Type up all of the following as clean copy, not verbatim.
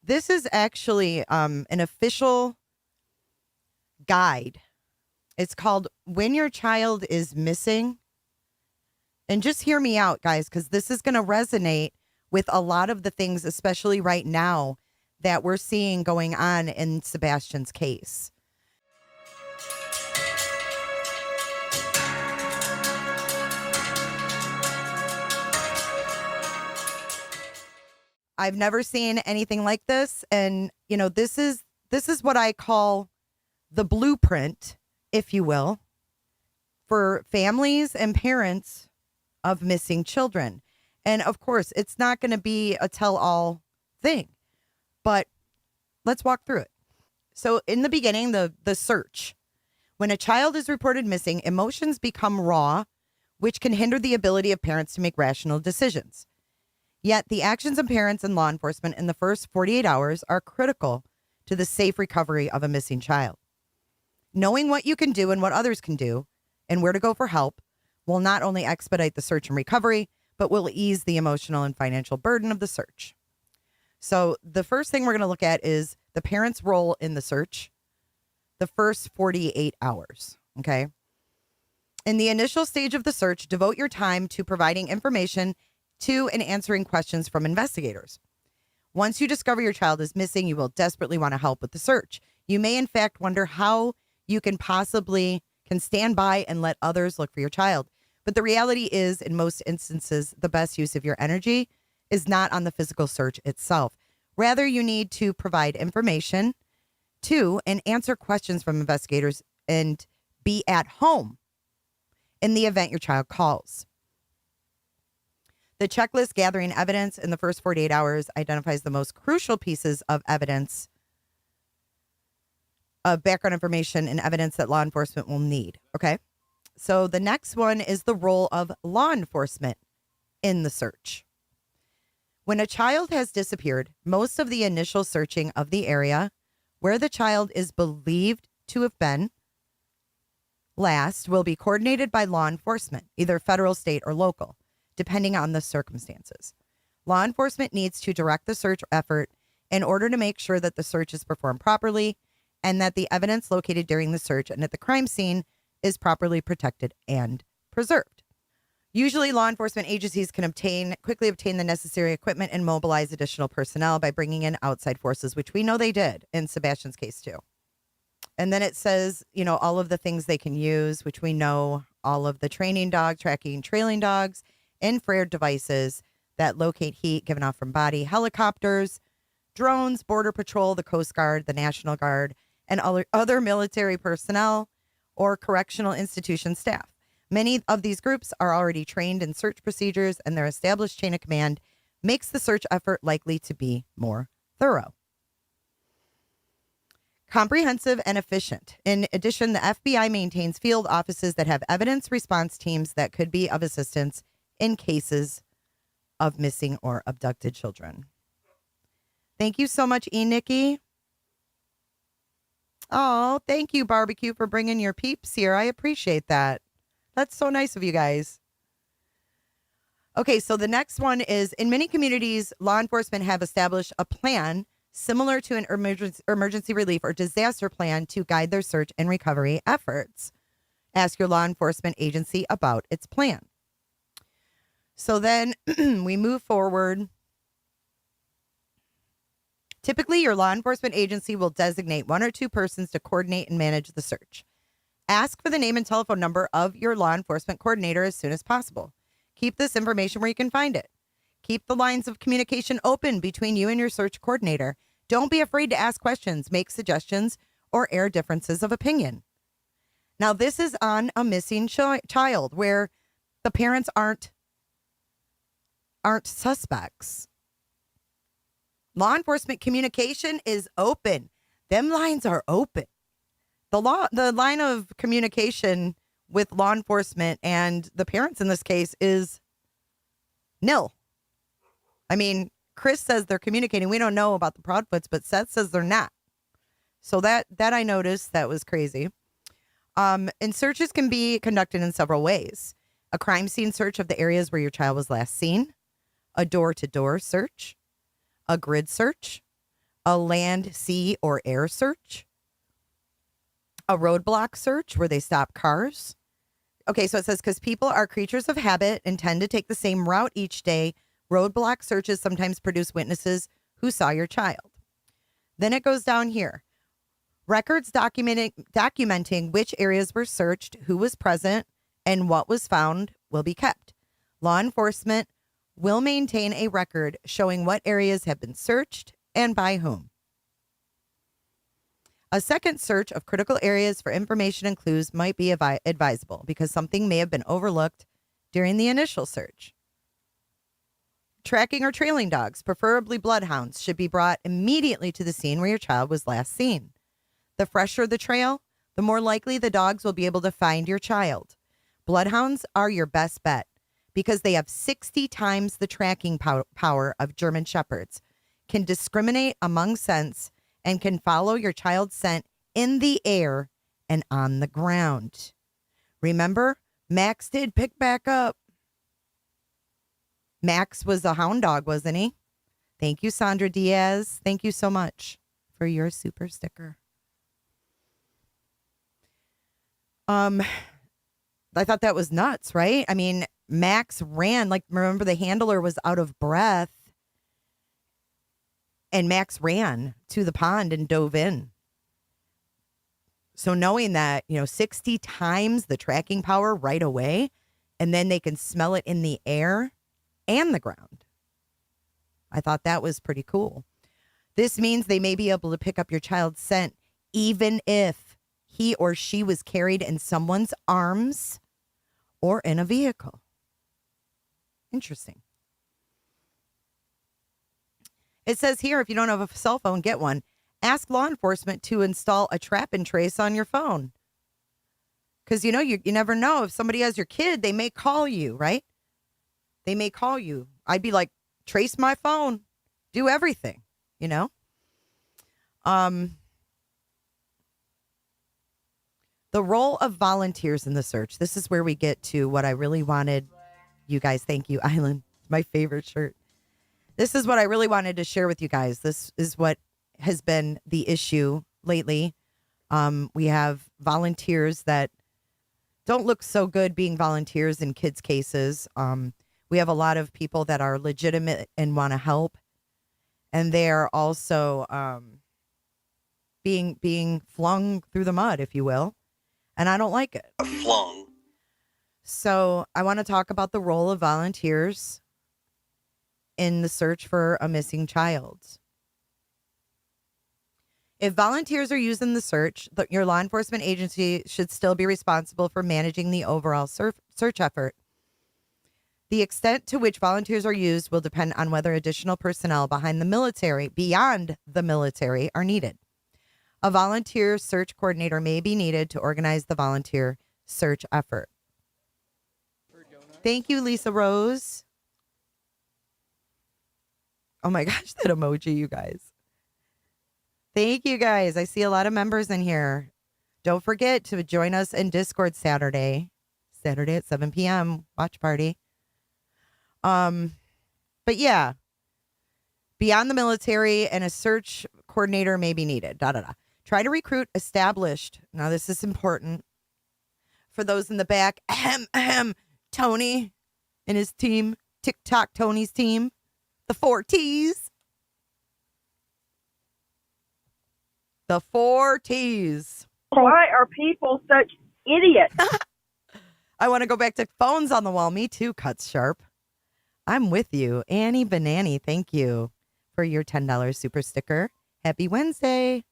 This is actually an official guide. It's called When Your Child is Missing. And just hear me out, guys, because this is going to resonate with a lot of the things, especially right now, that we're seeing going on in Sebastian's case. I've never seen anything like this. And, you know, this is what I call the blueprint, if you will, for families and parents of missing children. And of course, it's not going to be a tell-all thing, but let's walk through it. So in the beginning, the search. When a child is reported missing, emotions become raw, which can hinder the ability of parents to make rational decisions. Yet the actions of parents and law enforcement in the first 48 hours are critical to the safe recovery of a missing child. Knowing what you can do and what others can do and where to go for help will not only expedite the search and recovery, but will ease the emotional and financial burden of the search. So the first thing we're going to look at is the parent's role in the search, the first 48 hours, okay? In the initial stage of the search, devote your time to providing information to and answering questions from investigators. Once you discover your child is missing, you will desperately want to help with the search. You may, in fact, wonder how you can stand by and let others look for your child. But the reality is, in most instances, the best use of your energy is not on the physical search itself. Rather, you need to provide information to and answer questions from investigators and be at home in the event your child calls. The checklist gathering evidence in the first 48 hours identifies the most crucial pieces of evidence, of background information and evidence that law enforcement will need. Okay. So the next one is the role of law enforcement in the search. When a child has disappeared, most of the initial searching of the area where the child is believed to have been last will be coordinated by law enforcement, either federal, state, or local, depending on the circumstances. Law enforcement needs to direct the search effort in order to make sure that the search is performed properly and that the evidence located during the search and at the crime scene is properly protected and preserved. Usually, law enforcement agencies can quickly obtain the necessary equipment and mobilize additional personnel by bringing in outside forces, which we know they did in Sebastian's case too. And then it says, you know, all of the things they can use, which we know, all of the training dog, tracking, trailing dogs, infrared devices that locate heat given off from body, helicopters, drones, Border Patrol, the Coast Guard, the National Guard, and other military personnel or correctional institution staff. Many of these groups are already trained in search procedures, and their established chain of command makes the search effort likely to be more thorough. Comprehensive and efficient. In addition, the FBI maintains field offices that have evidence response teams that could be of assistance in cases of missing or abducted children. Thank you so much, Nikki. Oh, thank you, Barbecue, for bringing your peeps here. I appreciate that. That's so nice of you guys. Okay, so the next one is, in many communities, law enforcement have established a plan similar to an emergency relief or disaster plan to guide their search and recovery efforts. Ask your law enforcement agency about its plan. So then we move forward. Typically, your law enforcement agency will designate one or two persons to coordinate and manage the search. Ask for the name and telephone number of your law enforcement coordinator as soon as possible. Keep this information where you can find it. Keep the lines of communication open between you and your search coordinator. Don't be afraid to ask questions, make suggestions, or air differences of opinion. Now, this is on a missing child where the parents aren't suspects. Law enforcement communication is open. Them lines are open. The line of communication with law enforcement and the parents in this case is nil. I mean, Chris says they're communicating. We don't know about the Proudfoots, but Seth says they're not. So that I noticed, that was crazy. And searches can be conducted in several ways. A crime scene search of the areas where your child was last seen, a door-to-door search, a grid search, a land, sea, or air search, a roadblock search where they stop cars. Okay, so it says because people are creatures of habit and tend to take the same route each day, roadblock searches sometimes produce witnesses who saw your child. Then it goes down here. Records documenting which areas were searched, who was present, and what was found will be kept. Law enforcement will maintain a record showing what areas have been searched and by whom. A second search of critical areas for information and clues might be advisable because something may have been overlooked during the initial search. Tracking or trailing dogs, preferably bloodhounds, should be brought immediately to the scene where your child was last seen. The fresher the trail, the more likely the dogs will be able to find your child. Bloodhounds are your best bet because they have 60 times the tracking power of German Shepherds, can discriminate among scents, and can follow your child's scent in the air and on the ground. Remember, Max did pick back up. Max was a hound dog, wasn't he? Thank you, Sandra Diaz. Thank you so much for your super sticker. I thought that was nuts, right? I mean, Max ran, like, remember the handler was out of breath and Max ran to the pond and dove in. So knowing that, 60 times the tracking power right away, and then they can smell it in the air and the ground. I thought that was pretty cool. This means they may be able to pick up your child's scent even if he or she was carried in someone's arms or in a vehicle. Interesting. It says here, if you don't have a cell phone, get one. Ask law enforcement to install a trap and trace on your phone. Because, you never know. If somebody has your kid, they may call you, right? They may call you. I'd be like, trace my phone. Do everything, The role of volunteers in the search. This is where we get to what I really wanted. You guys, thank you, Island. It's my favorite shirt. This is what I really wanted to share with you guys. This is what has been the issue lately. We have volunteers that don't look so good being volunteers in kids' cases. We have a lot of people that are legitimate and want to help. And they're also being flung through the mud, if you will. And I don't like it. Flung. So I want to talk about the role of volunteers in the search for a missing child. If volunteers are used in the search, your law enforcement agency should still be responsible for managing the overall search effort. The extent to which volunteers are used will depend on whether additional personnel beyond the military are needed. A volunteer search coordinator may be needed to organize the volunteer search effort. Thank you, Lisa Rose. Oh my gosh, that emoji, you guys. Thank you, guys. I see a lot of members in here. Don't forget to join us in Discord Saturday at 7 p.m. Watch party. But yeah, beyond the military and a search coordinator may be needed. Try to recruit established. Now, this is important for those in the back. Tony and his team, TikTok Tony's team, the 4 T's. The 4 T's. Why are people such idiots? I want to go back to phones on the wall. Me too, Cuts Sharp. I'm with you. Annie Banani, thank you for your $10 super sticker. Happy Wednesday.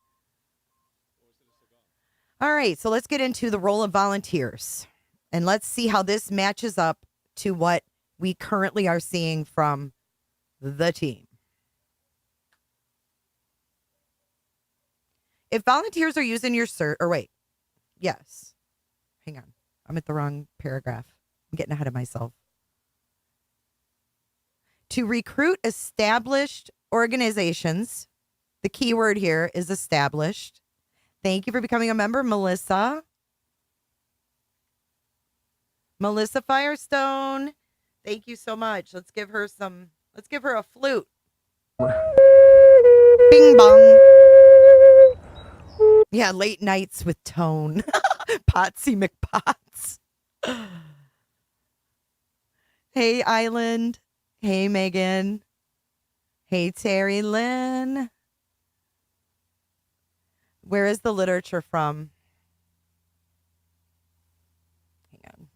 All right, so let's get into the role of volunteers. And let's see how this matches up to what we currently are seeing from the team. If volunteers are used in your search, yes. Hang on. I'm at the wrong paragraph. I'm getting ahead of myself. To recruit established organizations, the key word here is established. Thank you for becoming a member, Melissa. Melissa Firestone. Thank you so much. Let's give her a flute. Bing bong. Yeah, late nights with Tone. Potsy McPots. Hey, Island. Hey, Megan. Hey, Terry Lynn. Where is the literature from? Hang on.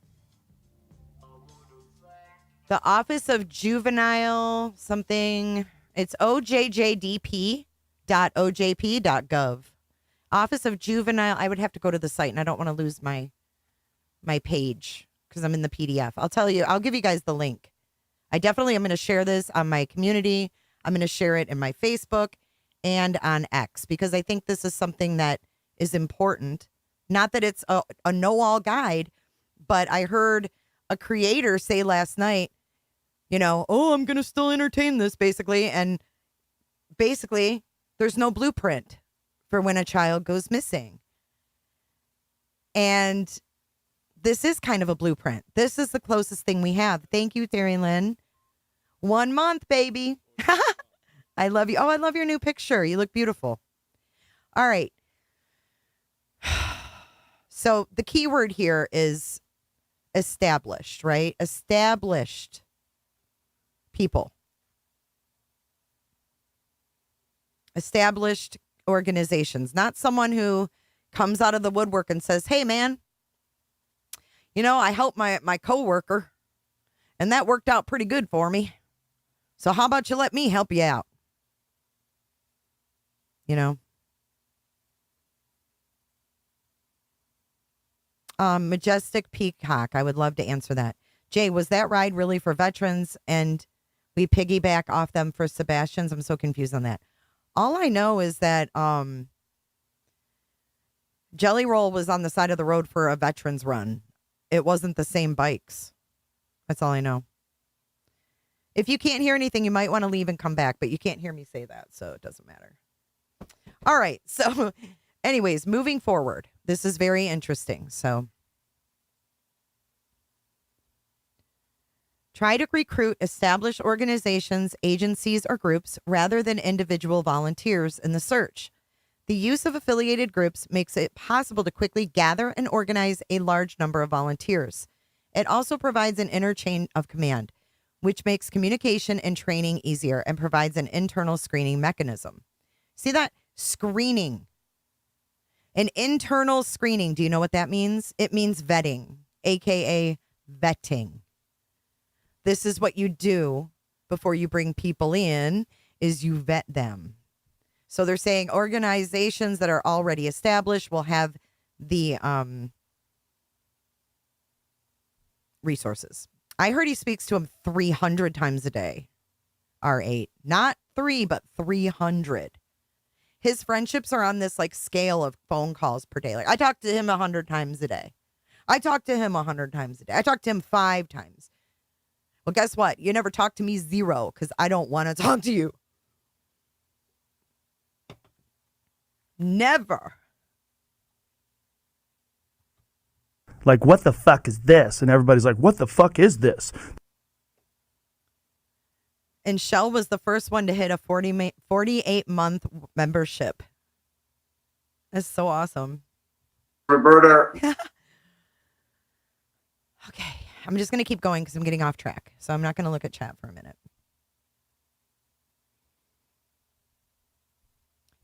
The Office of Juvenile something. It's ojjdp.ojp.gov. Office of Juvenile. I would have to go to the site, and I don't want to lose my page because I'm in the PDF. I'll tell you. I'll give you guys the link. I definitely am going to share this on my community. I'm going to share it in my Facebook and on X because I think this is something that is important. Not that it's a know-all guide, but I heard a creator say last night, oh, I'm going to still entertain this, basically. And basically, there's no blueprint for when a child goes missing. And this is kind of a blueprint. This is the closest thing we have. Thank you, Terry Lynn. 1 month, baby. I love you. Oh, I love your new picture. You look beautiful. All right. So the key word here is established, right? Established people. Established organizations. Not someone who comes out of the woodwork and says, hey, man, I helped my coworker and that worked out pretty good for me. So how about you let me help you out? Majestic Peacock. I would love to answer that. Jay, was that ride really for veterans and we piggyback off them for Sebastian's? I'm so confused on that. All I know is that Jelly Roll was on the side of the road for a veterans run. It wasn't the same bikes. That's all I know. If you can't hear anything, you might want to leave and come back, but you can't hear me say that, so it doesn't matter. All right. So anyways, moving forward, this is very interesting. So try to recruit established organizations, agencies, or groups rather than individual volunteers in the search. The use of affiliated groups makes it possible to quickly gather and organize a large number of volunteers. It also provides an inner chain of command, which makes communication and training easier and provides an internal screening mechanism. See that? Screening. An internal screening. Do you know what that means? It means vetting, aka vetting. This is what you do before you bring people in, is you vet them. So they're saying organizations that are already established will have the resources. I heard he speaks to him 300 times a day. R8. Not 3, but 300. His friendships are on this scale of phone calls per day. I talk to him 100 times a day. I talk to him 100 times a day. I talk to him 5 times. Well, guess what? You never talk to me 0 because I don't want to talk to you. Never. What the fuck is this? And everybody's like, what the fuck is this? And Shell was the first one to hit a 48-month membership. That's so awesome. Roberta. Okay. I'm just going to keep going because I'm getting off track. So I'm not going to look at chat for a minute.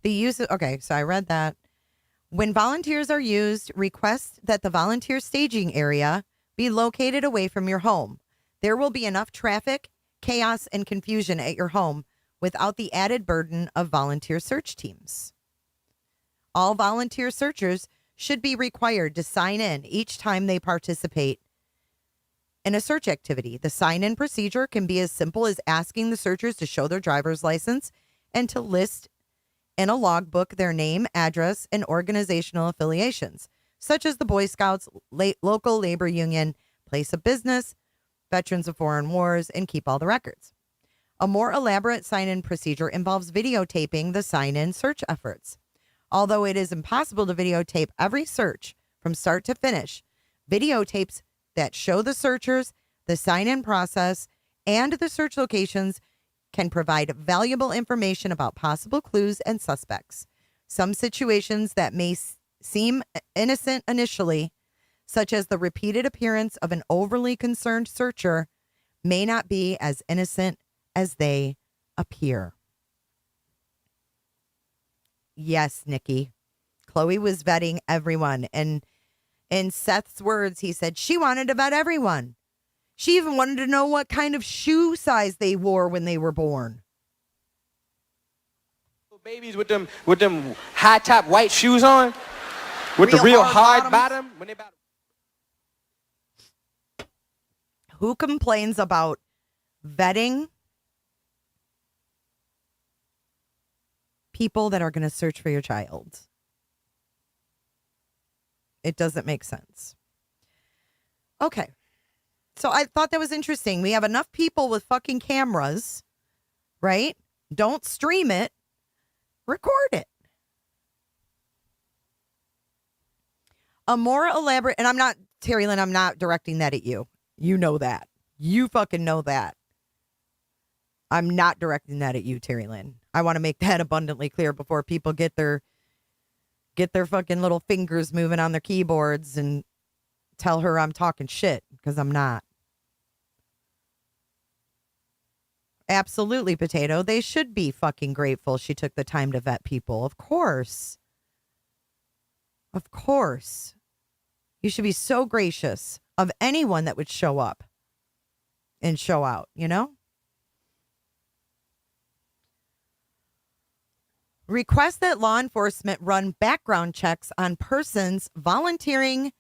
The use of, okay, so I read that. When volunteers are used, request that the volunteer staging area be located away from your home. There will be enough traffic, chaos, and confusion at your home without the added burden of volunteer search teams. All volunteer searchers should be required to sign in each time they participate in a search activity. The sign-in procedure can be as simple as asking the searchers to show their driver's license and to list in a logbook their name, address, and organizational affiliations, such as the Boy Scouts, local labor union, place of business, Veterans of Foreign Wars, and keep all the records. A more elaborate sign-in procedure involves videotaping the sign-in search efforts. Although it is impossible to videotape every search from start to finish, videotapes that show the searchers, the sign-in process, and the search locations can provide valuable information about possible clues and suspects. Some situations that may seem innocent initially, such as the repeated appearance of an overly concerned searcher, may not be as innocent as they appear. Yes, Nikki. Chloe was vetting everyone. And in Seth's words, he said she wanted to vet everyone. She even wanted to know what kind of shoe size they wore when they were born. Babies with them high top white shoes on, with the real hard bottom. When they about. Who complains about vetting people that are going to search for your child? It doesn't make sense. Okay. So I thought that was interesting. We have enough people with fucking cameras, right? Don't stream it. Record it. A more elaborate, and I'm not, Terry Lynn, I'm not directing that at you. You know that. You fucking know that. I'm not directing that at you, Terry Lynn. I want to make that abundantly clear before people get their fucking little fingers moving on their keyboards and tell her I'm talking shit, because I'm not. Absolutely, Potato. They should be fucking grateful she took the time to vet people. Of course. Of course. You should be so gracious of anyone that would show up and show out, you know? Request that law enforcement run background checks on persons volunteering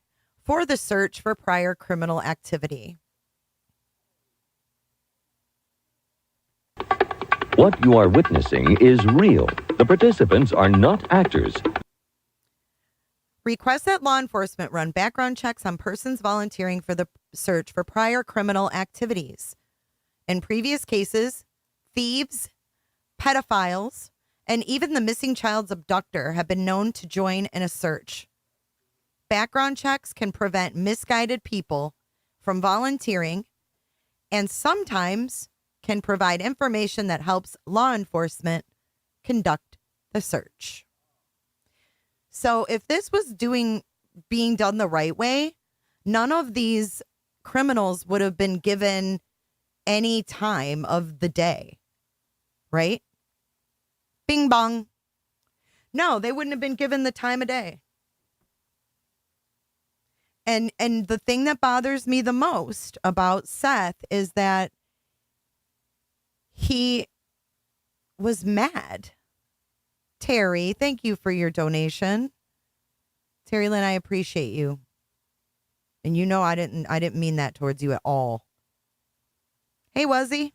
for the search for prior criminal activity. What you are witnessing is real. The participants are not actors. Request that law enforcement run background checks on persons volunteering for the search for prior criminal activities. In previous cases, thieves, pedophiles, and even the missing child's abductor have been known to join in a search. Background checks can prevent misguided people from volunteering and sometimes can provide information that helps law enforcement conduct the search. So if this was being done the right way, none of these criminals would have been given any time of the day, right? Bing bong. No, they wouldn't have been given the time of day. And the thing that bothers me the most about Seth is that he was mad. Terry, thank you for your donation. Terry Lynn, I appreciate you. And you know I didn't mean that towards you at all. Hey, Wuzzy.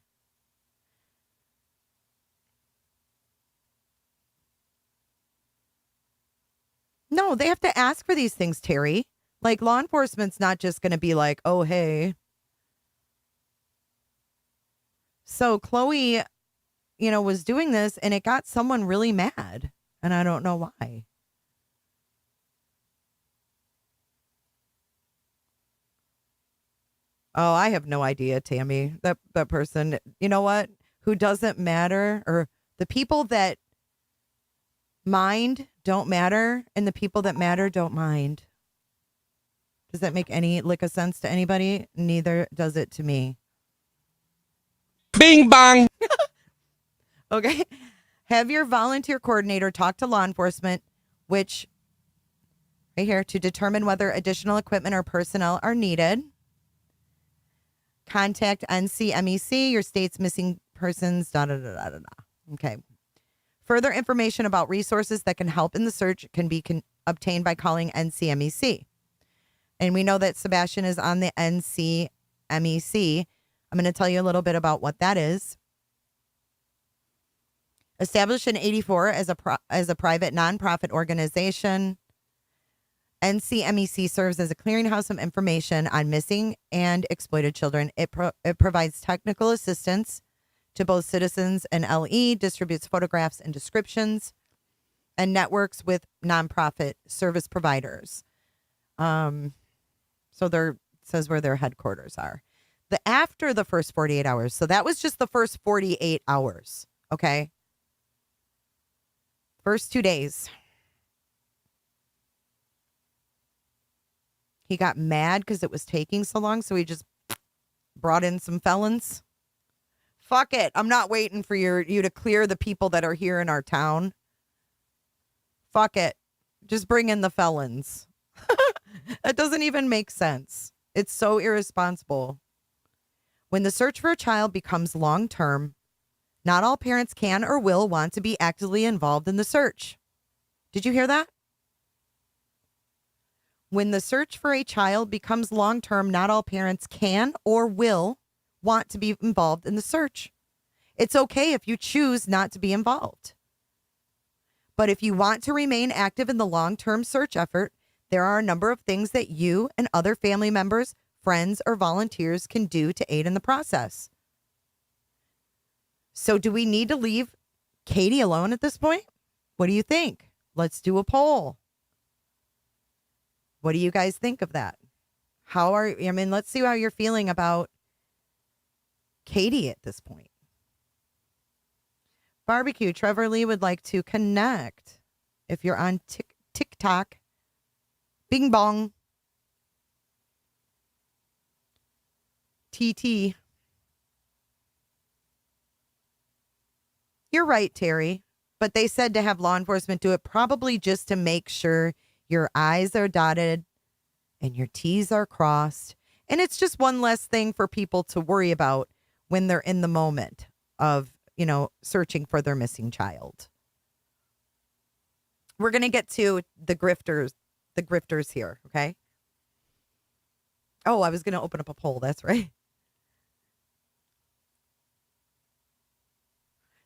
No, they have to ask for these things, Terry. Like, law enforcement's not just going to be like, oh, hey. So Chloe, was doing this and it got someone really mad. And I don't know why. Oh, I have no idea, Tammy. That person, you know what? Who doesn't matter, or the people that mind don't matter and the people that matter don't mind. Does that make any lick of sense to anybody? Neither does it to me. Bing bong. Okay. Have your volunteer coordinator talk to law enforcement, which right here, to determine whether additional equipment or personnel are needed. Contact NCMEC, your state's missing persons, Okay. Further information about resources that can help in the search can be obtained by calling NCMEC. And we know that Sebastian is on the NCMEC. I'm going to tell you a little bit about what that is. Established in 1984 as a private nonprofit organization, NCMEC serves as a clearinghouse of information on missing and exploited children. It provides technical assistance to both citizens and LE, distributes photographs and descriptions, and networks with nonprofit service providers. So there says where their headquarters are. after the first 48 hours. So that was just the first 48 hours. Okay. First 2 days. He got mad because it was taking so long. So he just brought in some felons. Fuck it. I'm not waiting for you to clear the people that are here in our town. Fuck it. Just bring in the felons. That doesn't even make sense. It's so irresponsible. When the search for a child becomes long-term, not all parents can or will want to be actively involved in the search. Did you hear that? When the search for a child becomes long-term, not all parents can or will want to be involved in the search. It's okay if you choose not to be involved. But if you want to remain active in the long-term search effort, there are a number of things that you and other family members, friends, or volunteers can do to aid in the process. So do we need to leave Katie alone at this point? What do you think? Let's do a poll. What do you guys think of that? Let's see how you're feeling about Katie at this point. Barbecue, Trevor Lee would like to connect. If you're on TikTok, bing bong. TT. You're right, Terry. But they said to have law enforcement do it probably just to make sure your I's are dotted and your T's are crossed. And it's just one less thing for people to worry about when they're in the moment of, searching for their missing child. We're going to get to the grifters here, okay? Oh, I was going to open up a poll. That's right.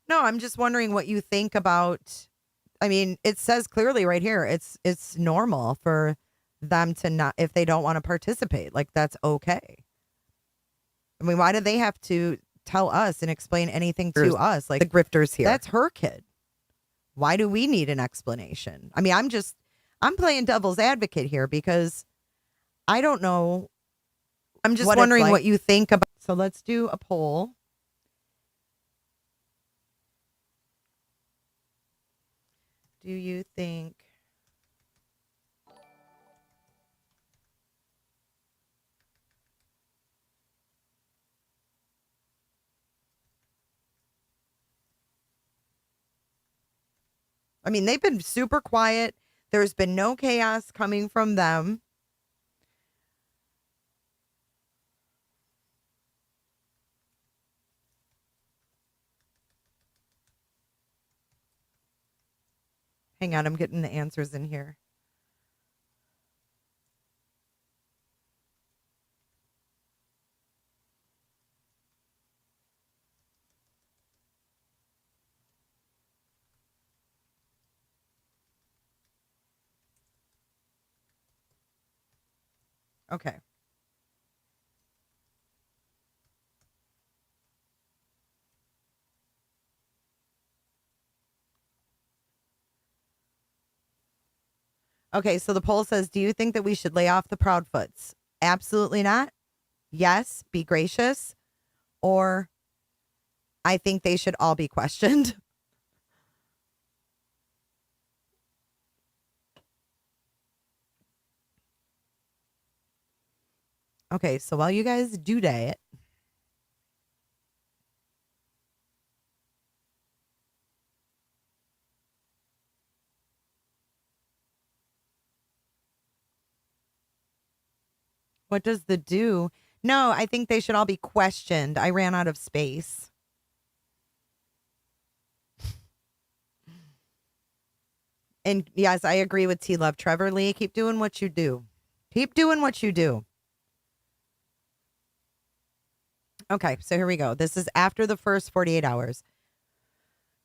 No, I'm just wondering what you think about. It says clearly right here, it's normal for them to not, if they don't want to participate, like that's okay. Why do they have to tell us and explain anything to us? Like the grifters here. That's her kid. Why do we need an explanation? I'm playing devil's advocate here because I don't know. I'm just wondering what you think about. So let's do a poll. Do you think they've been super quiet. There's been no chaos coming from them. Hang on, I'm getting the answers in here. Okay. Okay, so the poll says, do you think that we should lay off the Proudfoots? Absolutely not. Yes, be gracious. Or I think they should all be questioned. Okay, so while you guys do that, what does the do? No, I think they should all be questioned. I ran out of space. And yes, I agree with T-Love. Trevor Lee, keep doing what you do. Keep doing what you do. Okay, so here we go. This is after the first 48 hours.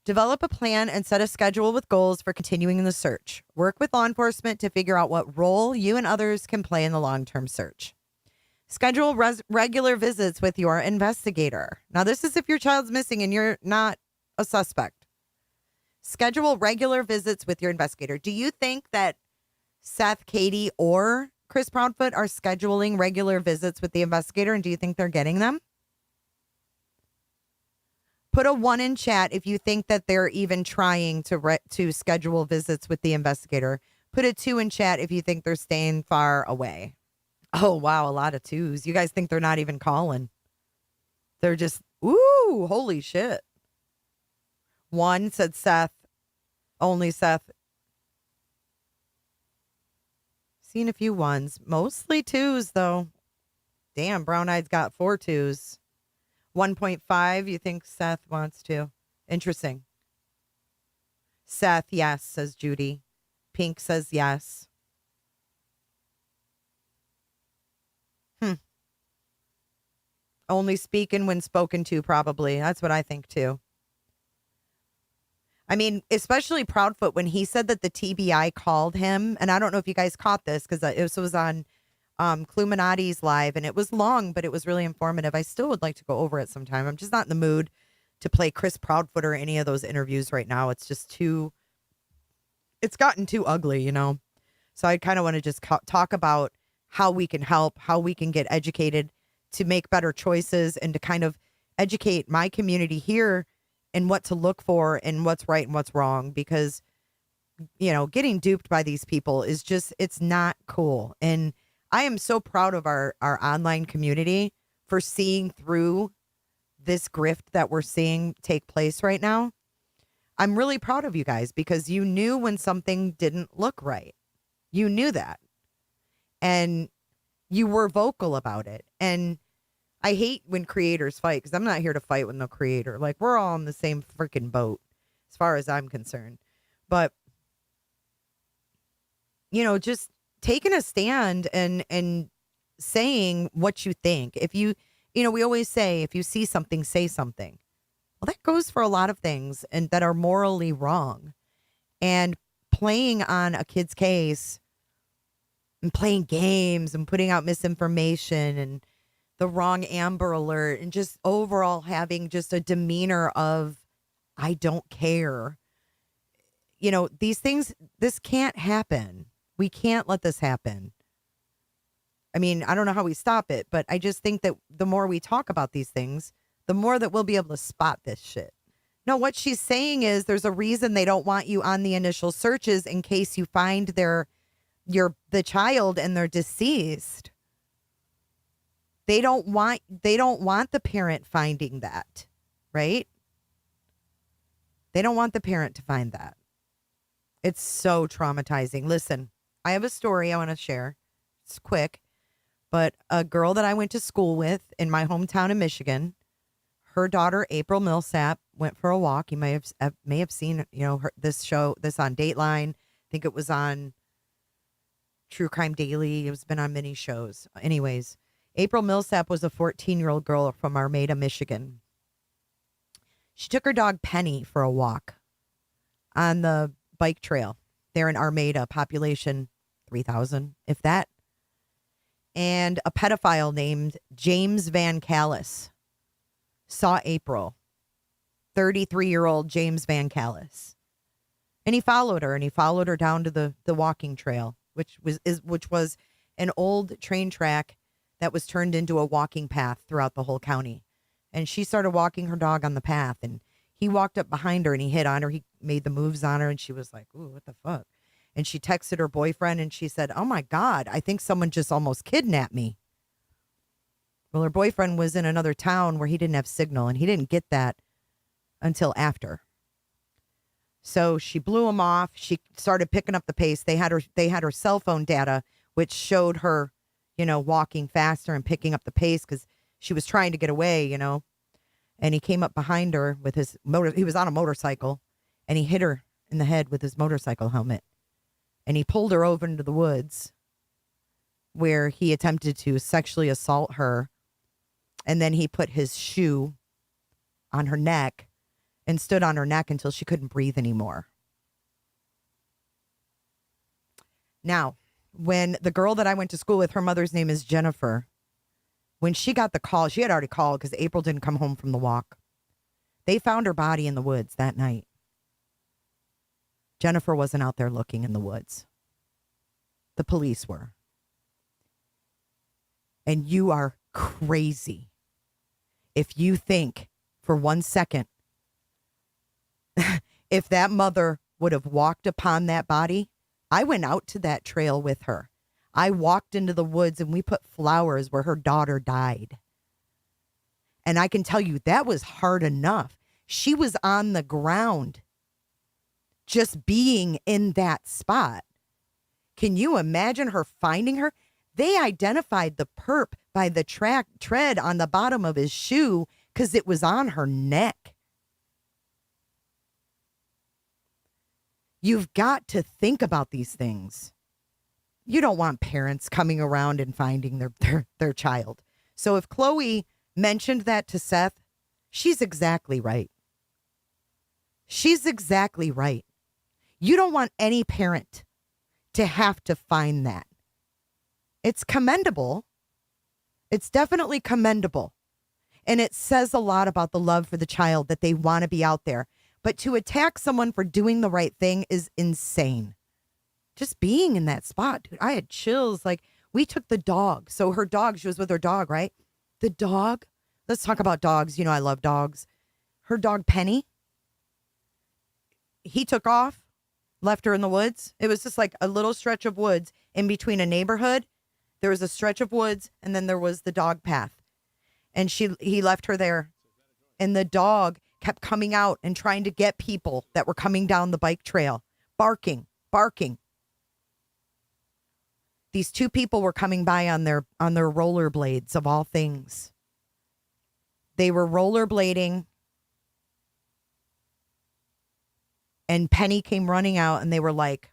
Develop a plan and set a schedule with goals for continuing the search. Work with law enforcement to figure out what role you and others can play in the long-term search. Schedule regular visits with your investigator. Now, this is if your child's missing and you're not a suspect. Schedule regular visits with your investigator. Do you think that Seth, Katie, or Chris Proudfoot are scheduling regular visits with the investigator, and do you think they're getting them? Put a 1 in chat if you think that they're even trying to schedule visits with the investigator. Put a 2 in chat if you think they're staying far away. Oh, wow, a lot of 2s. You guys think they're not even calling. They're just, ooh, holy shit. 1 said Seth. Only Seth. Seen a few 1s. Mostly 2s, though. Damn, Brown Eyed's got 4 2s. 1.5, you think Seth wants to? Interesting. Seth, yes, says Judy. Pink says yes. Only speaking when spoken to, probably. That's what I think, too. I mean, especially Proudfoot, when he said that the TBI called him, and I don't know if you guys caught this, because it was on Cluminati's live, and it was long, but it was really informative. I still would like to go over it sometime. I'm just not in the mood to play Chris Proudfoot or any of those interviews right now. It's just it's gotten too ugly, you know? So I kind of want to just talk about how we can help, how we can get educated to make better choices, and to kind of educate my community here and what to look for and what's right and what's wrong, because, you know, getting duped by these people is just, it's not cool. And I am so proud of our online community for seeing through this grift that we're seeing take place right now. I'm really proud of you guys, because you knew when something didn't look right. You knew that. And you were vocal about it. And I hate when creators fight, because I'm not here to fight with no creator. Like, we're all in the same freaking boat as far as I'm concerned. But, you know, just taking a stand and saying what you think. If you know, we always say, if you see something, say something. Well, that goes for a lot of things and that are morally wrong. And playing on a kid's case and playing games and putting out misinformation and the wrong Amber Alert, and just overall having just a demeanor of, I don't care. You know, these things, this can't happen. We can't let this happen. I mean, I don't know how we stop it, but I just think that the more we talk about these things, the more that we'll be able to spot this shit. No, what she's saying is there's a reason they don't want you on the initial searches, in case you find the child and they're deceased. They don't want the parent finding that, right? They don't want the parent to find that. It's so traumatizing. Listen, I have a story I want to share. It's quick, but a girl that I went to school with in my hometown in Michigan, her daughter, April Millsap, went for a walk. You may have seen, you know, this on Dateline. I think it was on True Crime Daily. It's been on many shows. Anyways, April Millsap was a 14-year-old girl from Armada, Michigan. She took her dog Penny for a walk on the bike trail there in Armada, population 3,000, if that. And a pedophile named James Van Callis saw April, 33-year-old James Van Callis. And he followed her down to the walking trail, which was an old train track that was turned into a walking path throughout the whole county. And she started walking her dog on the path, and he walked up behind her and he hit on her. He made the moves on her, and she was like, ooh, what the fuck? And she texted her boyfriend and she said, oh my God, I think someone just almost kidnapped me. Well, her boyfriend was in another town where he didn't have signal, and he didn't get that until after. So she blew him off. She started picking up the pace. They had her cell phone data, which showed her, you know, walking faster and picking up the pace because she was trying to get away, you know. And he came up behind her with his he was on a motorcycle, and he hit her in the head with his motorcycle helmet. And he pulled her over into the woods where he attempted to sexually assault her. And then he put his shoe on her neck and stood on her neck until she couldn't breathe anymore. Now, when the girl that I went to school with, her mother's name is Jennifer. When she got the call, she had already called because April didn't come home from the walk. They found her body in the woods that night. Jennifer wasn't out there looking in the woods. The police were. And you are crazy if you think for 1 second if that mother would have walked upon that body. I went out to that trail with her. I walked into the woods and we put flowers where her daughter died. And I can tell you that was hard enough. She was on the ground just being in that spot. Can you imagine her finding her? They identified the perp by the tread on the bottom of his shoe because it was on her neck. You've got to think about these things. You don't want parents coming around and finding their child. So if Chloe mentioned that to Seth, she's exactly right. She's exactly right. You don't want any parent to have to find that. It's commendable. It's definitely commendable. And it says a lot about the love for the child that they want to be out there. But to attack someone for doing the right thing is insane. Just being in that spot, dude, I had chills. Like, we took the dog. So her dog, she was with her dog, right? The dog, let's talk about dogs. You know, I love dogs. Her dog, Penny, he took off, left her in the woods. It was just like a little stretch of woods in between a neighborhood. There was a stretch of woods, and then there was the dog path. And he left her there. And the dog kept coming out and trying to get people that were coming down the bike trail, barking. These two people were coming by on their rollerblades, of all things. They were rollerblading, and Penny came running out, and they were like,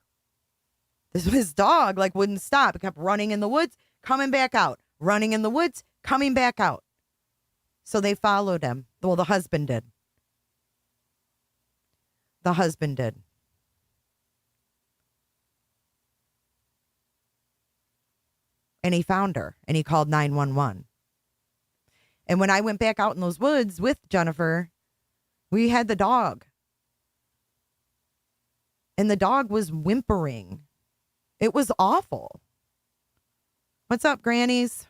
this dog like wouldn't stop. It kept running in the woods, coming back out, running in the woods, coming back out. So they followed him. Well, the husband did. And he found her, and he called 911. And when I went back out in those woods with Jennifer, we had the dog. And the dog was whimpering. It was awful. What's up, grannies?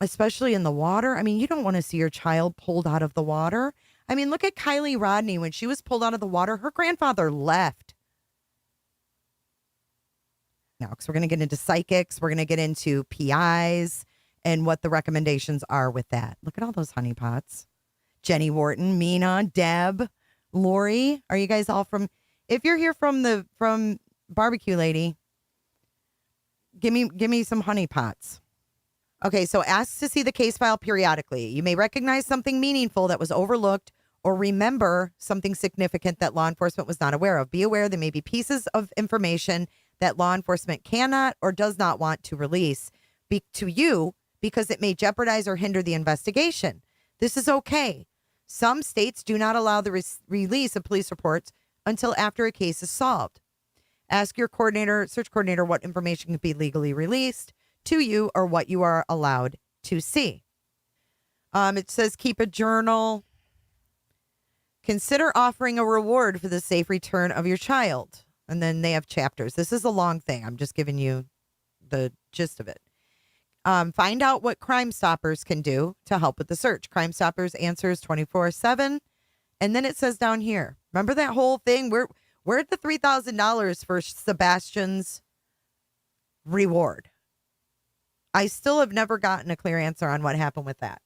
Especially in the water. I mean, you don't want to see your child pulled out of the water. I mean, look at Kylie Rodney. When she was pulled out of the water, her grandfather left. Now, because we're going to get into psychics, we're going to get into PIs and what the recommendations are with that. Look at all those honeypots. Jenny Wharton, Mina, Deb, Lori. Are you guys all from? If you're here from Barbecue Lady, give me some honeypots. Okay, so ask to see the case file periodically. You may recognize something meaningful that was overlooked or remember something significant that law enforcement was not aware of. Be aware there may be pieces of information that law enforcement cannot or does not want to release to you because it may jeopardize or hinder the investigation. This is okay. Some states do not allow the release of police reports until after a case is solved. Ask your search coordinator what information can be legally released to you or what you are allowed to see. It says keep a journal. Consider offering a reward for the safe return of your child. And then they have chapters. This is a long thing. I'm just giving you the gist of it. Find out what Crime Stoppers can do to help with the search. Crime Stoppers answers 24/7. And then it says down here, remember that whole thing? We're at the $3,000 for Sebastian's reward. I still have never gotten a clear answer on what happened with that.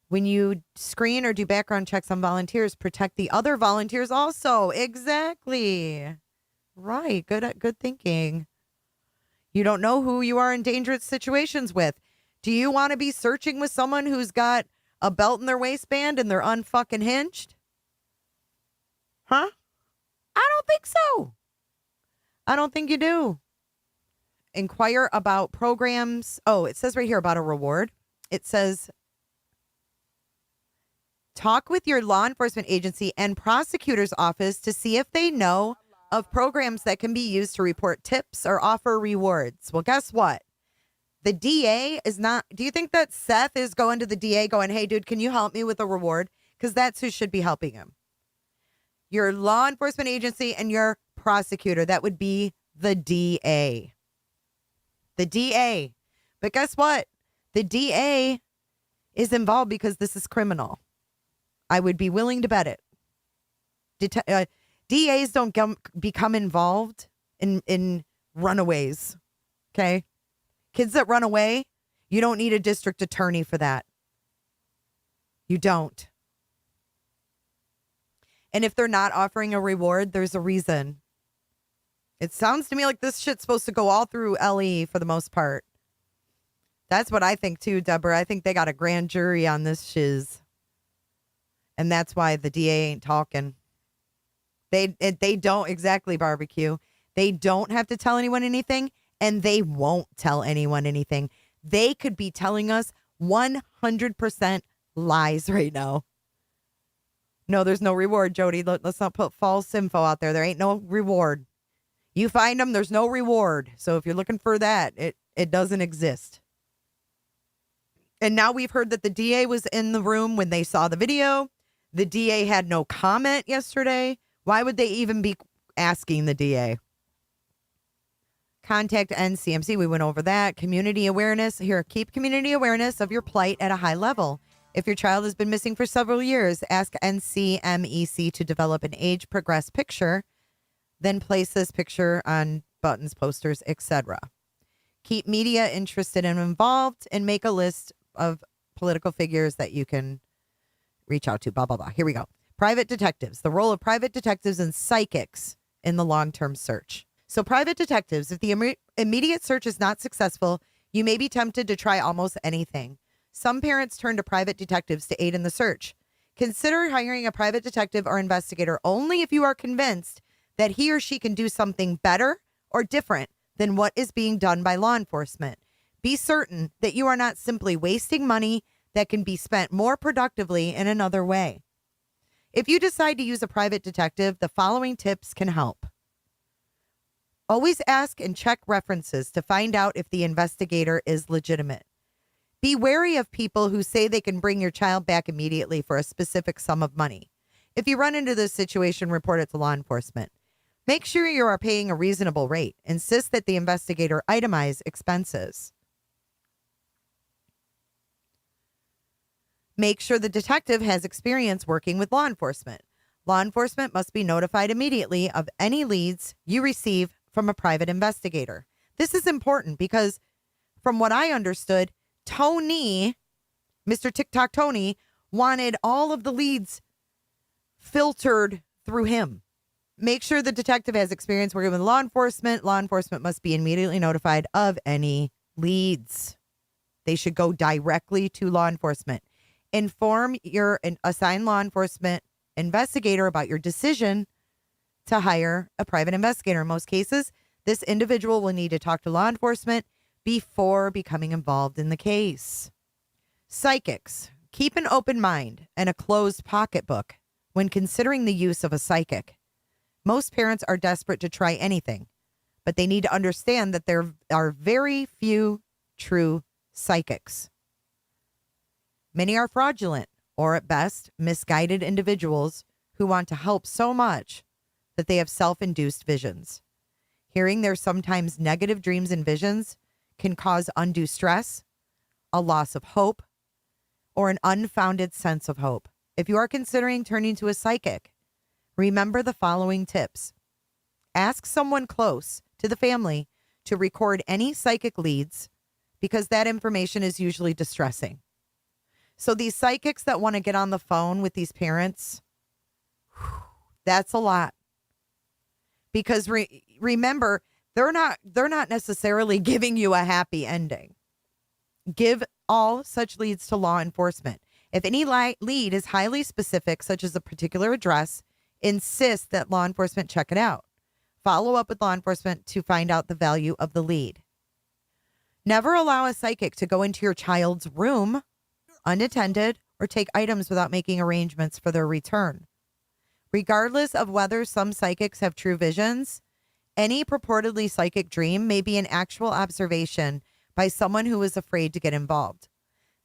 When you screen or do background checks on volunteers, protect the other volunteers also. Exactly. Right. Good thinking. You don't know who you are in dangerous situations with. Do you want to be searching with someone who's got a belt in their waistband and they're unfucking hinged? Huh? I don't think so. I don't think you do. Inquire about programs. Oh, it says right here about a reward. It says, talk with your law enforcement agency and prosecutor's office to see if they know of programs that can be used to report tips or offer rewards. Well, guess what? The DA is not. Do you think that Seth is going to the DA going, hey, dude, can you help me with a reward? Because that's who should be helping him. Your law enforcement agency and your prosecutor. That would be the DA. The DA. But guess what? The DA is involved because this is criminal. I would be willing to bet it. DAs don't become involved in runaways. Okay? Kids that run away, you don't need a district attorney for that. You don't. And if they're not offering a reward, there's a reason. It sounds to me like this shit's supposed to go all through LE for the most part. That's what I think too, Deborah. I think they got a grand jury on this shiz. And that's why the DA ain't talking. They don't exactly barbecue. They don't have to tell anyone anything, and they won't tell anyone anything. They could be telling us 100% lies right now. No, there's no reward, Jody. Let's not put false info out there. There ain't no reward. You find them, there's no reward. So if you're looking for that, it doesn't exist. And now we've heard that the DA was in the room when they saw the video. The DA had no comment yesterday. Why would they even be asking the DA? Contact NCMC. We went over that. Community awareness. Here, keep community awareness of your plight at a high level. If your child has been missing for several years, ask NCMEC to develop an age-progressed picture. Then place this picture on buttons, posters, etc. Keep media interested and involved, and make a list of political figures that you can reach out to. Blah, blah, blah. Here we go. Private detectives. The role of private detectives and psychics in the long-term search. So private detectives, if the immediate search is not successful, you may be tempted to try almost anything. Some parents turn to private detectives to aid in the search. Consider hiring a private detective or investigator only if you are convinced that he or she can do something better or different than what is being done by law enforcement. Be certain that you are not simply wasting money that can be spent more productively in another way. If you decide to use a private detective, the following tips can help. Always ask and check references to find out if the investigator is legitimate. Be wary of people who say they can bring your child back immediately for a specific sum of money. If you run into this situation, report it to law enforcement. Make sure you are paying a reasonable rate. Insist that the investigator itemize expenses. Make sure the detective has experience working with law enforcement. Law enforcement must be notified immediately of any leads you receive from a private investigator. This is important because, from what I understood, Tony, Mr. TikTok Tony, wanted all of the leads filtered through him. Make sure the detective has experience working with law enforcement. Law enforcement must be immediately notified of any leads. They should go directly to law enforcement. Inform your assigned law enforcement investigator about your decision to hire a private investigator. In most cases, this individual will need to talk to law enforcement before becoming involved in the case. Psychics. Keep an open mind and a closed pocketbook when considering the use of a psychic. Most parents are desperate to try anything, but they need to understand that there are very few true psychics. Many are fraudulent or, at best, misguided individuals who want to help so much that they have self-induced visions. Hearing their sometimes negative dreams and visions can cause undue stress, a loss of hope, or an unfounded sense of hope. If you are considering turning to a psychic, remember the following tips. Ask someone close to the family to record any psychic leads because that information is usually distressing. So these psychics that want to get on the phone with these parents, that's a lot. Because remember, they're not necessarily giving you a happy ending. Give all such leads to law enforcement. If any lead is highly specific, such as a particular address, insist that law enforcement check it out. Follow up with law enforcement to find out the value of the lead. Never allow a psychic to go into your child's room unattended or take items without making arrangements for their return. Regardless of whether some psychics have true visions, any purportedly psychic dream may be an actual observation by someone who is afraid to get involved.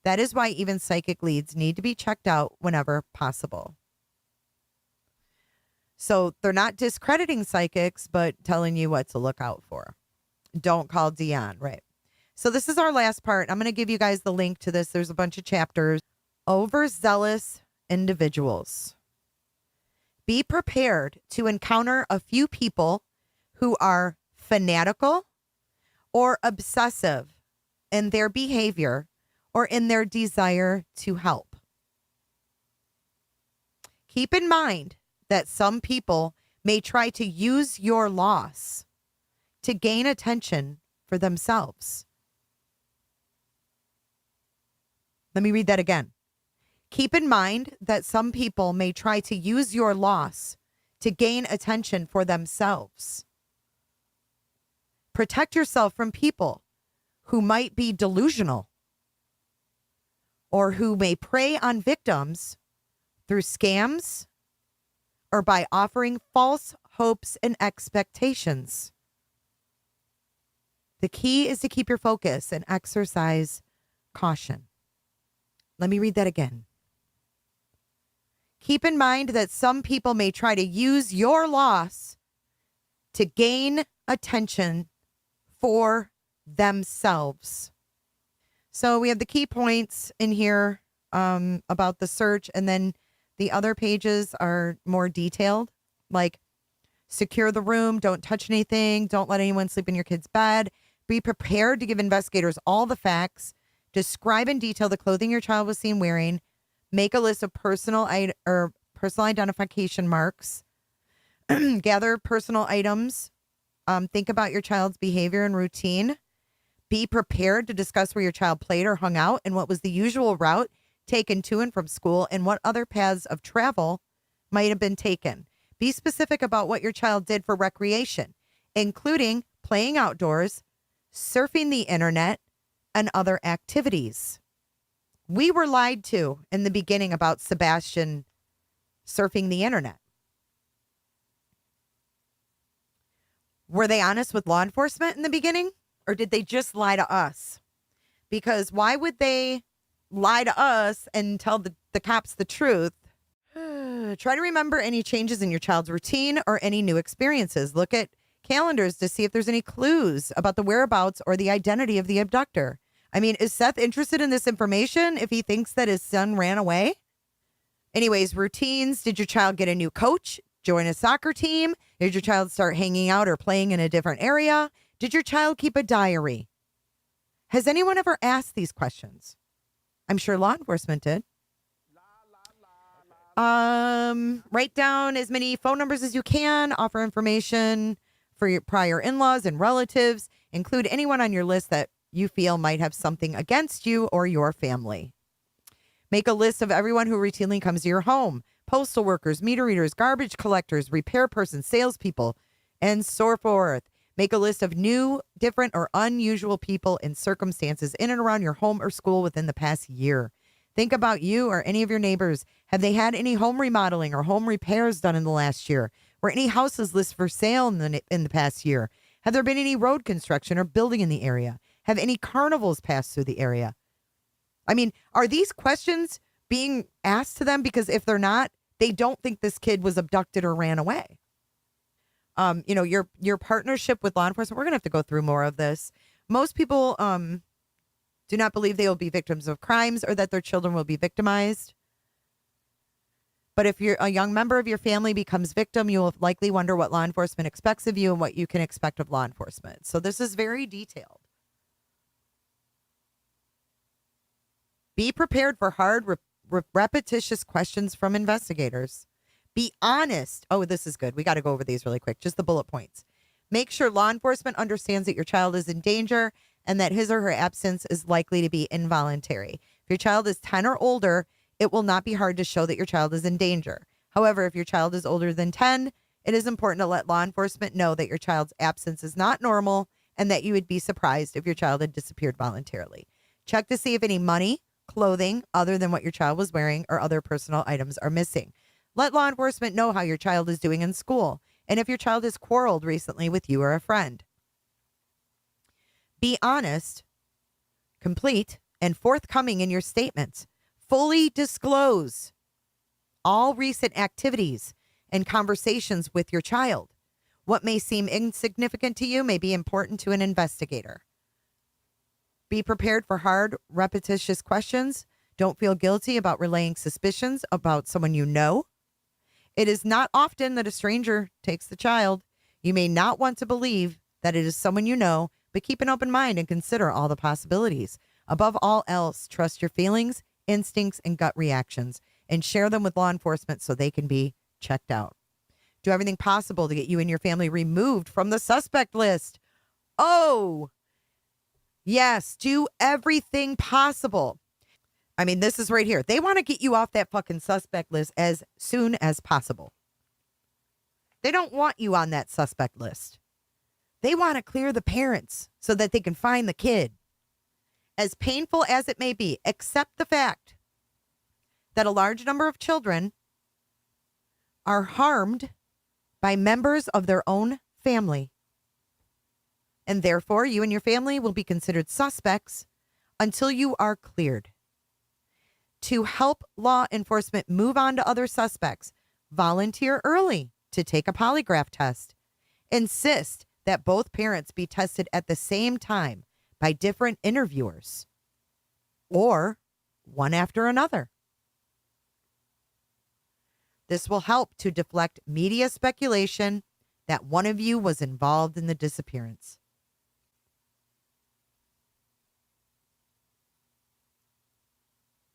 That is why even psychic leads need to be checked out whenever possible. So they're not discrediting psychics, but telling you what to look out for. Don't call Dion, right? So this is our last part. I'm going to give you guys the link to this. There's a bunch of chapters. Overzealous individuals. Be prepared to encounter a few people who are fanatical or obsessive in their behavior or in their desire to help. Keep in mind that some people may try to use your loss to gain attention for themselves. Let me read that again. Keep in mind that some people may try to use your loss to gain attention for themselves. Protect yourself from people who might be delusional or who may prey on victims through scams or by offering false hopes and expectations. The key is to keep your focus and exercise caution. Let me read that again. Keep in mind that some people may try to use your loss to gain attention for themselves. So we have the key points in here about the search, and then the other pages are more detailed, like secure the room, don't touch anything, don't let anyone sleep in your kid's bed, be prepared to give investigators all the facts, describe in detail the clothing your child was seen wearing, make a list of personal identification marks, gather personal items, think about your child's behavior and routine, be prepared to discuss where your child played or hung out and what was the usual route taken to and from school and what other paths of travel might have been taken. Be specific about what your child did for recreation, including playing outdoors, surfing the internet, and other activities. We were lied to in the beginning about Sebastian surfing the internet. Were they honest with law enforcement in the beginning, or did they just lie to us? Because why would they lie to us and tell the cops the truth? Try to remember any changes in your child's routine or any new experiences. Look at calendars to see if there's any clues about the whereabouts or the identity of the abductor. I mean, is Seth interested in this information if he thinks that his son ran away? Anyways, routines. Did your child get a new coach? Join a soccer team? Did your child start hanging out or playing in a different area? Did your child keep a diary? Has anyone ever asked these questions? I'm sure law enforcement did. Write down as many phone numbers as you can. Offer information for your prior in-laws and relatives. Include anyone on your list that you feel might have something against you or your family. Make a list of everyone who routinely comes to your home. Postal workers, meter readers, garbage collectors, repair persons, salespeople, and so forth. Make a list of new, different, or unusual people and circumstances in and around your home or school within the past year. Think about you or any of your neighbors. Have they had any home remodeling or home repairs done in the last year? Were any houses listed for sale in the past year? Have there been any road construction or building in the area? Have any carnivals passed through the area? I mean, are these questions being asked to them? Because if they're not, they don't think this kid was abducted or ran away. Your partnership with law enforcement, we're going to have to go through more of this. Most people do not believe they will be victims of crimes or that their children will be victimized. But if you're a young member of your family becomes victim, you will likely wonder what law enforcement expects of you and what you can expect of law enforcement. So this is very detailed. Be prepared for hard, repetitious questions from investigators. Be honest. Oh, this is good. We got to go over these really quick. Just the bullet points. Make sure law enforcement understands that your child is in danger and that his or her absence is likely to be involuntary. If your child is 10 or older, it will not be hard to show that your child is in danger. However, if your child is older than 10, it is important to let law enforcement know that your child's absence is not normal and that you would be surprised if your child had disappeared voluntarily. Check to see if any money, clothing other than what your child was wearing, or other personal items are missing. Let law enforcement know how your child is doing in school and if your child has quarreled recently with you or a friend. Be honest, complete, and forthcoming in your statements. Fully disclose all recent activities, and conversations with your child. What may seem insignificant to you may be important to an investigator. Be prepared for hard, repetitious questions. Don't feel guilty about relaying suspicions about someone you know. It is not often that a stranger takes the child. You may not want to believe that it is someone you know, but keep an open mind and consider all the possibilities. Above all else, trust your feelings, instincts, and gut reactions, and share them with law enforcement so they can be checked out. Do everything possible to get you and your family removed from the suspect list. Oh, yes, do everything possible. I mean, this is right here. They want to get you off that fucking suspect list as soon as possible. They don't want you on that suspect list. They want to clear the parents so that they can find the kid. As painful as it may be, accept the fact that a large number of children are harmed by members of their own family. And therefore, you and your family will be considered suspects until you are cleared. To help law enforcement move on to other suspects, volunteer early to take a polygraph test. Insist that both parents be tested at the same time by different interviewers or one after another. This will help to deflect media speculation that one of you was involved in the disappearance.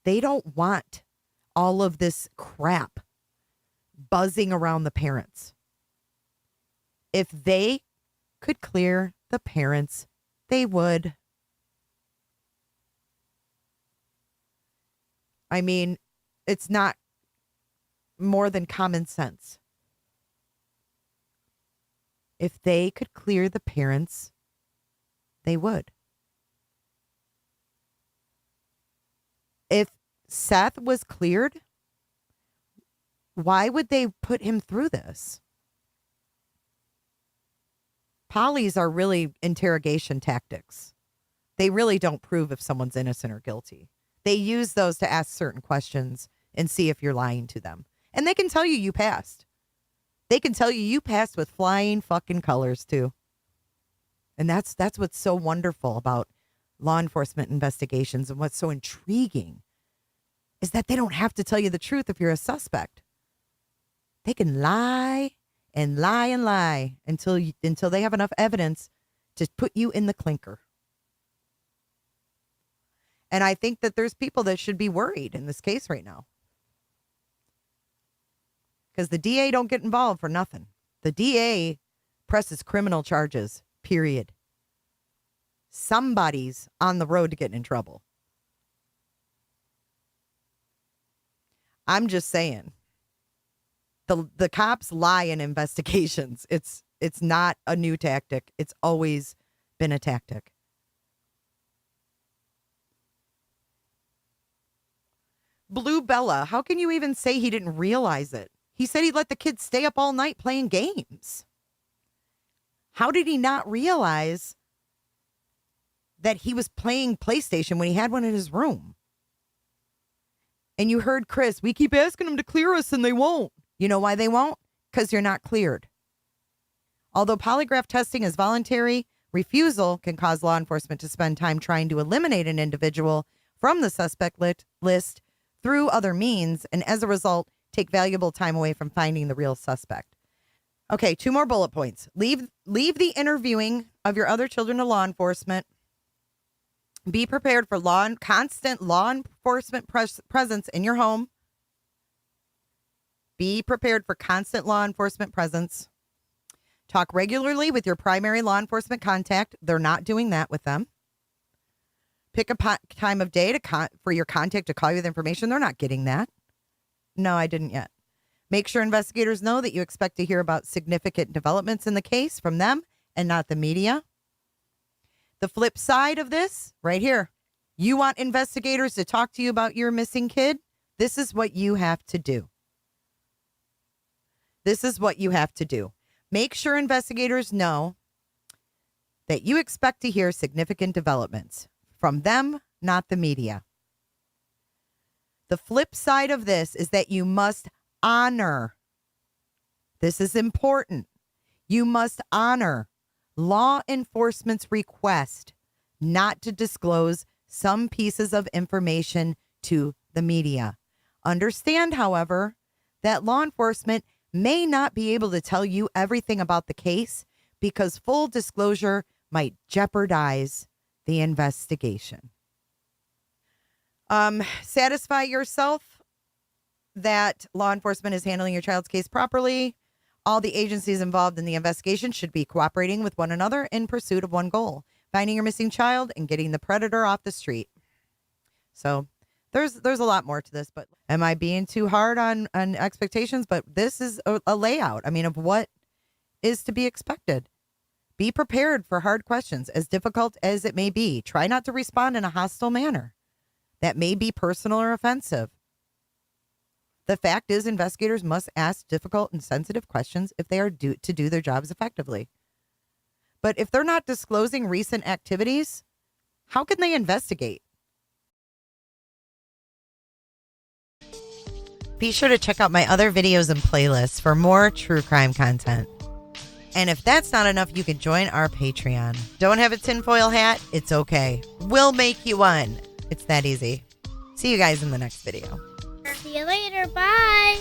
They don't want all of this crap buzzing around the parents. If they could clear the parents, they would. I mean, it's not more than common sense. If they could clear the parents, they would. If Seth was cleared, why would they put him through this? Polys are really interrogation tactics. They really don't prove if someone's innocent or guilty. They use those to ask certain questions and see if you're lying to them. And they can tell you passed. They can tell you passed with flying fucking colors too. And that's what's so wonderful about law enforcement investigations, and what's so intriguing is that they don't have to tell you the truth if you're a suspect. They can lie and lie and lie until they have enough evidence to put you in the clinker. And I think that there's people that should be worried in this case right now. Because the DA don't get involved for nothing. The DA presses criminal charges, period. Somebody's on the road to getting in trouble. I'm just saying. The cops lie in investigations. It's not a new tactic. It's always been a tactic. Blue Bella, how can you even say he didn't realize it? He said he let the kids stay up all night playing games. How did he not realize that he was playing PlayStation when he had one in his room? And you heard Chris, we keep asking them to clear us and they won't. You know why they won't? Because you're not cleared. Although polygraph testing is voluntary, refusal can cause law enforcement to spend time trying to eliminate an individual from the suspect list through other means, and as a result, take valuable time away from finding the real suspect. Okay, 2 more bullet points. Leave the interviewing of your other children to law enforcement. Be prepared for constant law enforcement presence in your home. Be prepared for constant law enforcement presence. Talk regularly with your primary law enforcement contact. They're not doing that with them. Pick a time of day for your contact to call you with information. They're not getting that. No, I didn't yet. Make sure investigators know that you expect to hear about significant developments in the case from them and not the media. The flip side of this, right here. You want investigators to talk to you about your missing kid? This is what you have to do. This is what you have to do. Make sure investigators know that you expect to hear significant developments from them, not the media. The flip side of this is that you must honor This is important. You must honor law enforcement's request not to disclose some pieces of information to the media. Understand, however, that law enforcement may not be able to tell you everything about the case because full disclosure might jeopardize the investigation. Satisfy yourself that law enforcement is handling your child's case properly. All the agencies involved in the investigation should be cooperating with one another in pursuit of one goal: finding your missing child and getting the predator off the street. So there's a lot more to this, but am I being too hard on expectations? But this is a layout, I mean, of what is to be expected. Be prepared for hard questions, as difficult as it may be. Try not to respond in a hostile manner that may be personal or offensive. The fact is, investigators must ask difficult and sensitive questions if they are to do their jobs effectively. But if they're not disclosing recent activities, how can they investigate? Be sure to check out my other videos and playlists for more true crime content. And if that's not enough, you can join our Patreon. Don't have a tinfoil hat? It's okay. We'll make you one. It's that easy. See you guys in the next video. See you later. Bye.